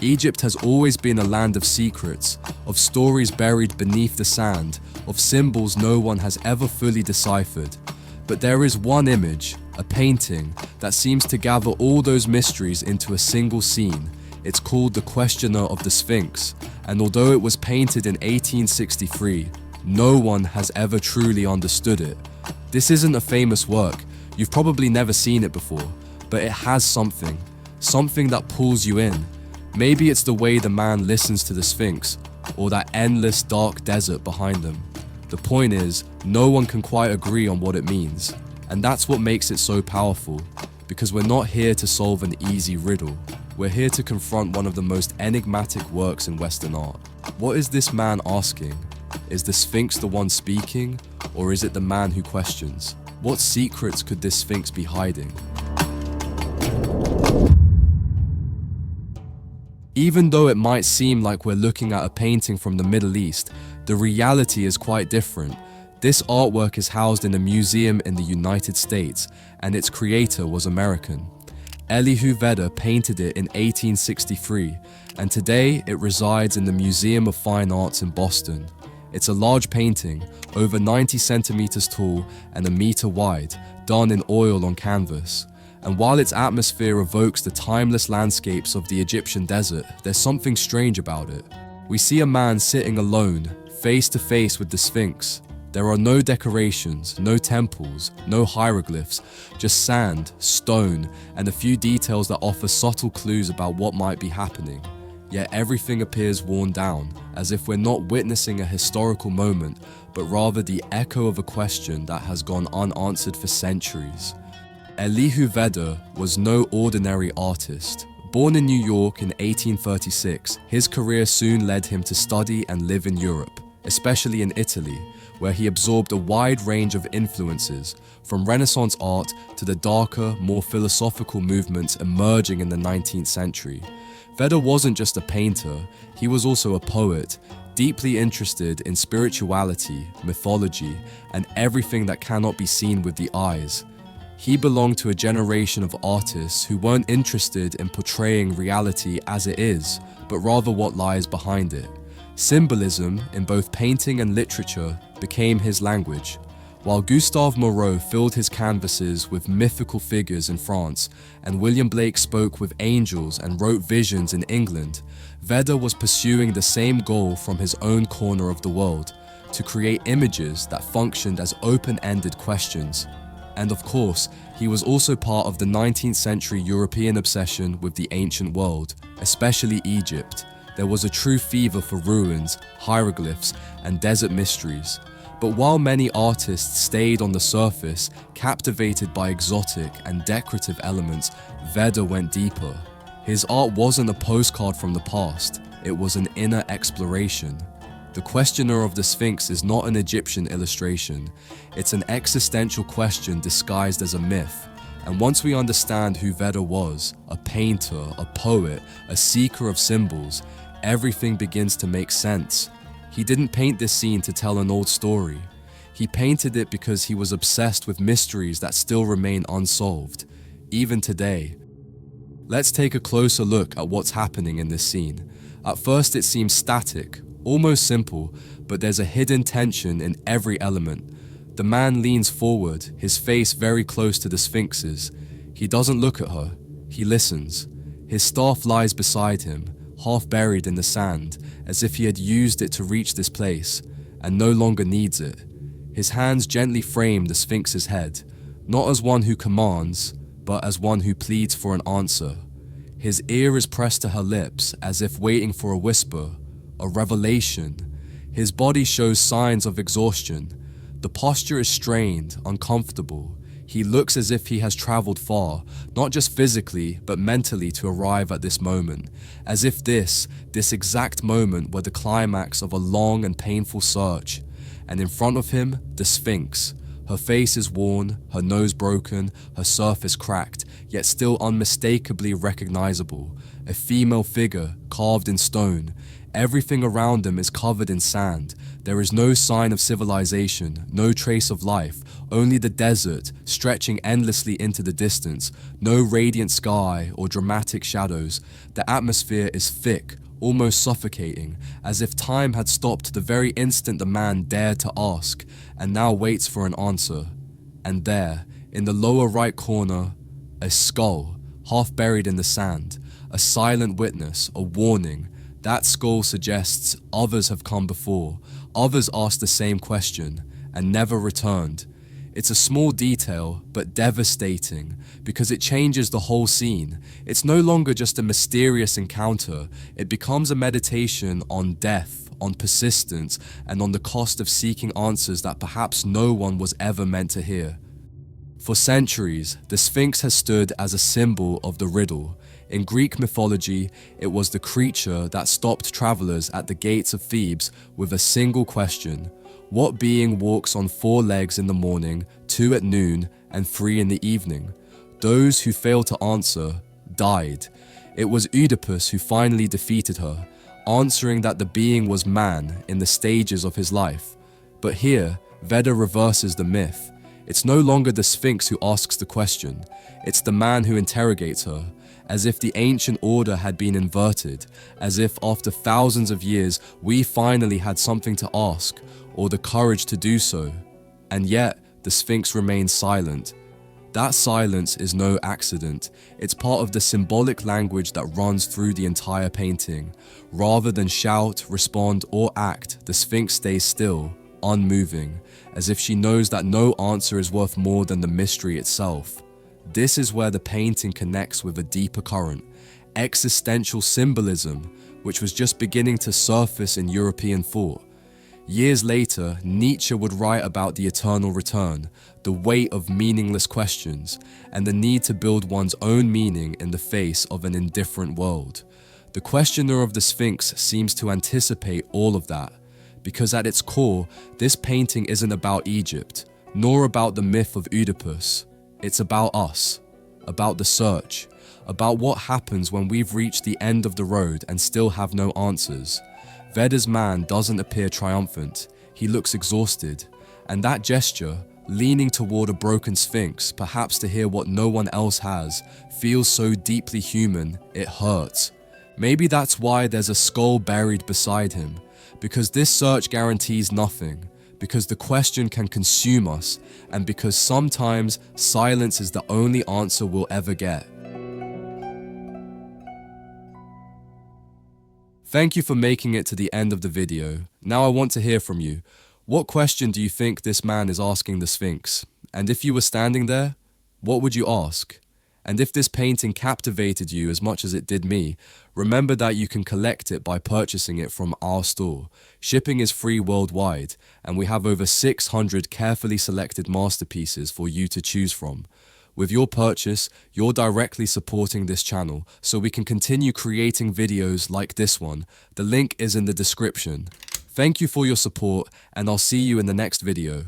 Egypt has always been a land of secrets, of stories buried beneath the sand, of symbols no one has ever fully deciphered. But there is one image, a painting, that seems to gather all those mysteries into a single scene. It's called The Questioner of the Sphinx, and although it was painted in 1863, no one has ever truly understood it. This isn't a famous work, you've probably never seen it before, but it has something that pulls you in. Maybe it's the way the man listens to the Sphinx, or that endless dark desert behind them. The point is, no one can quite agree on what it means, and that's what makes it so powerful, because we're not here to solve an easy riddle. We're here to confront one of the most enigmatic works in Western art. What is this man asking? Is the Sphinx the one speaking, or is it the man who questions? What secrets could this Sphinx be hiding? Even though it might seem like we're looking at a painting from the Middle East, the reality is quite different. This artwork is housed in a museum in the United States, and its creator was American. Elihu Vedder painted it in 1863, and today it resides in the Museum of Fine Arts in Boston. It's a large painting, over 90 centimeters tall and a meter wide, done in oil on canvas. And while its atmosphere evokes the timeless landscapes of the Egyptian desert, there's something strange about it. We see a man sitting alone, face to face with the Sphinx. There are no decorations, no temples, no hieroglyphs, just sand, stone, and a few details that offer subtle clues about what might be happening. Yet everything appears worn down, as if we're not witnessing a historical moment, but rather the echo of a question that has gone unanswered for centuries. Elihu Vedder was no ordinary artist. Born in New York in 1836, his career soon led him to study and live in Europe, especially in Italy, where he absorbed a wide range of influences, from Renaissance art to the darker, more philosophical movements emerging in the 19th century. Vedder wasn't just a painter, he was also a poet, deeply interested in spirituality, mythology, and everything that cannot be seen with the eyes. He belonged to a generation of artists who weren't interested in portraying reality as it is, but rather what lies behind it. Symbolism, in both painting and literature, became his language. While Gustave Moreau filled his canvases with mythical figures in France, and William Blake spoke with angels and wrote visions in England, Vedder was pursuing the same goal from his own corner of the world, to create images that functioned as open-ended questions. And of course, he was also part of the 19th century European obsession with the ancient world, especially Egypt. There was a true fever for ruins, hieroglyphs, and desert mysteries. But while many artists stayed on the surface, captivated by exotic and decorative elements, Vedder went deeper. His art wasn't a postcard from the past, it was an inner exploration. The Questioner of the Sphinx is not an Egyptian illustration, it's an existential question disguised as a myth. And once we understand who Vedder was, a painter, a poet, a seeker of symbols, everything begins to make sense. He didn't paint this scene to tell an old story. He painted it because he was obsessed with mysteries that still remain unsolved, even today. Let's take a closer look at what's happening in this scene. At first it seems static, almost simple, but there's a hidden tension in every element. The man leans forward, his face very close to the Sphinx's. He doesn't look at her, he listens. His staff lies beside him, half buried in the sand, as if he had used it to reach this place, and no longer needs it. His hands gently frame the Sphinx's head, not as one who commands, but as one who pleads for an answer. His ear is pressed to her lips, as if waiting for a whisper, a revelation. His body shows signs of exhaustion. The posture is strained, uncomfortable. He looks as if he has traveled far, not just physically, but mentally to arrive at this moment, as if this exact moment were the climax of a long and painful search. And in front of him, the Sphinx. Her face is worn, her nose broken, her surface cracked, yet still unmistakably recognizable. A female figure, carved in stone. Everything around them is covered in sand. There is no sign of civilization, no trace of life, only the desert stretching endlessly into the distance, no radiant sky or dramatic shadows. The atmosphere is thick, almost suffocating, as if time had stopped the very instant the man dared to ask, and now waits for an answer. And there, in the lower right corner, a skull, half buried in the sand, a silent witness, a warning. That skull suggests others have come before, others asked the same question, and never returned. It's a small detail, but devastating, because it changes the whole scene. It's no longer just a mysterious encounter, it becomes a meditation on death, on persistence, and on the cost of seeking answers that perhaps no one was ever meant to hear. For centuries, the Sphinx has stood as a symbol of the riddle. In Greek mythology, it was the creature that stopped travelers at the gates of Thebes with a single question: what being walks on 4 legs in the morning, 2 at noon, and 3 in the evening? Those who failed to answer died. It was Oedipus who finally defeated her, answering that the being was man in the stages of his life. But here, Vedder reverses the myth. It's no longer the Sphinx who asks the question, it's the man who interrogates her, as if the ancient order had been inverted, as if after thousands of years we finally had something to ask, or the courage to do so. And yet, the Sphinx remains silent. That silence is no accident. It's part of the symbolic language that runs through the entire painting. Rather than shout, respond, or act, the Sphinx stays still, unmoving, as if she knows that no answer is worth more than the mystery itself. This is where the painting connects with a deeper current, existential symbolism, which was just beginning to surface in European thought. Years later, Nietzsche would write about the eternal return, the weight of meaningless questions, and the need to build one's own meaning in the face of an indifferent world. The questioner of the Sphinx seems to anticipate all of that, because at its core, this painting isn't about Egypt, nor about the myth of Oedipus. It's about us, about the search, about what happens when we've reached the end of the road and still have no answers. Vedder's man doesn't appear triumphant, he looks exhausted, and that gesture, leaning toward a broken Sphinx, perhaps to hear what no one else has, feels so deeply human, it hurts. Maybe that's why there's a skull buried beside him, because this search guarantees nothing, because the question can consume us, and because sometimes silence is the only answer we'll ever get. Thank you for making it to the end of the video. Now I want to hear from you. What question do you think this man is asking the Sphinx? And if you were standing there, what would you ask? And if this painting captivated you as much as it did me, remember that you can collect it by purchasing it from our store. Shipping is free worldwide, and we have over 600 carefully selected masterpieces for you to choose from. With your purchase, you're directly supporting this channel, so we can continue creating videos like this one. The link is in the description. Thank you for your support, and I'll see you in the next video.